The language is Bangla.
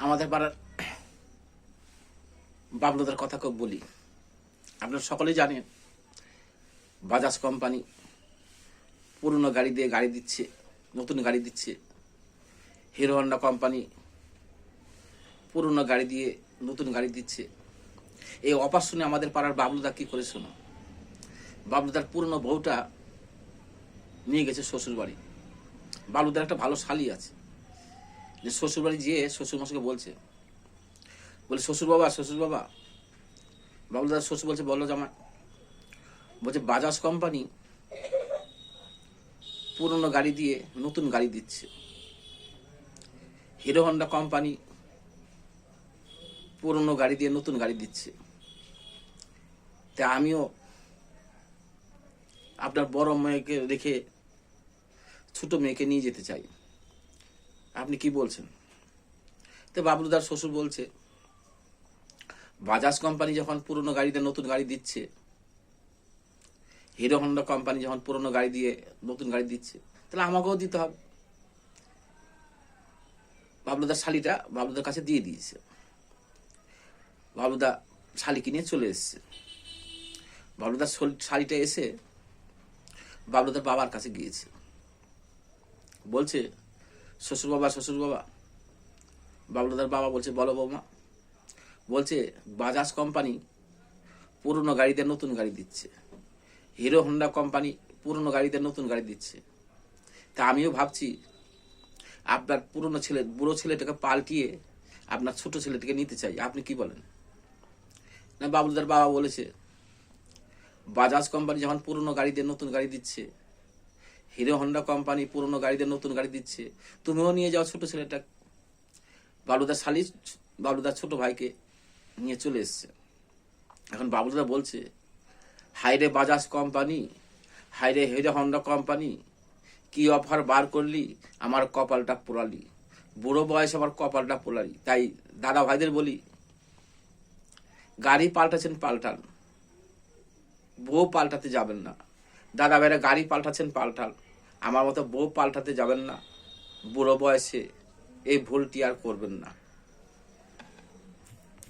আমাদের পাড়ার বাবলুদের কথা খুব বলি। আপনারা সকলেই জানেন বাজাজ কোম্পানি পুরনো গাড়ি দিয়ে গাড়ি দিচ্ছে, নতুন গাড়ি দিচ্ছে। হিরো হন্ডা কোম্পানি পুরনো গাড়ি দিয়ে নতুন গাড়ি দিচ্ছে। এই অফার শুনে আমাদের পাড়ার বাবলুদা কি করে শোনো, বাবলুদার পুরনো বউটা নিয়ে গেছে শ্বশুর বাড়ি। বাবলুদার একটা ভালো শালি আছে, যে শ্বশুর বাড়ি যেয়ে শ্বশুরমশাইকে বলে শ্বশুর বাবা, বাবলুদার শ্বশুর বলছে বলো জামাই, বলছে বাজাজ কোম্পানি পুরনো গাড়ি দিয়ে নতুন গাড়ি দিচ্ছে। হিরো হন্ডা কোম্পানি পুরনো গাড়ি দিয়ে নতুন গাড়ি দিচ্ছে। তা আমিও আপনার বড় মেয়েকে রেখে ছোট মেয়েকে নিয়ে যেতে চাই, আপনি কি বলছেন? তো বাবলুদার শ্বশুর বলছে বাজাজ কোম্পানি যখন পুরনো গাড়িতে নতুন গাড়ি দিচ্ছে, হিরো হন্ডা কোম্পানি যখন পুরনো গাড়ি দিয়ে নতুন গাড়ি দিচ্ছে, তাহলে আমাকেও দিতে হবে। বাবলুদার শালিটা বাবলুদার কাছে দিয়ে দিয়েছে। বাবলুদা শালিকে নিয়ে চলে এসছে। বাবলুদার শালিটা এসে বাবলুদার বাবার কাছে গিয়েছে, বলছে শ্বশুর বাবা। বাবলুদার বাবা বলছে বলো বৌমা। বলছে বাজাজ কোম্পানি পুরনো গাড়িতে নতুন গাড়ি দিচ্ছে, হিরো হন্ডা কোম্পানি পুরনো গাড়িতে নতুন গাড়ি দিচ্ছে। তা আমিও ভাবছি আপনার পুরনো বুড়ো ছেলেটাকে পাল্টিয়ে আপনার ছোট ছেলেটাকে নিতে চাই, আপনি কি বলেন? না, বাবলুদার বাবা বলেছে বাজাজ কোম্পানি যখন পুরনো গাড়িতে নতুন গাড়ি দিচ্ছে, হিরো হন্ডা কোম্পানি পুরনো গাড়িতে নতুন গাড়ি দিচ্ছে, তুমিও নিয়ে যাও ছোট ছেলেটা। বাবলুদার শালি বাবলুদার ছোট ভাইকে নিয়ে চলে এসছে। এখন বাবলুদা বলছে হাইরে বাজাজ কোম্পানি, হাইরে হিরো হন্ডা কোম্পানি, কি অফার বার করলি, আমার কপালটা পোড়ালি, বুড়ো বয়স আমার কপালটা পোড়ালি। তাই দাদা ভাইদের বলি, গাড়ি পাল্টাচ্ছেন পাল্টান, বউ পাল্টাতে যাবেন না। দাদা ভাইরা গাড়ি পাল্টাচ্ছেন পাল্টান, আমার মতো বউ পাল্টাতে যাবেন না। বুড়ো বয়সে এই ভুলটি আর করবেন না।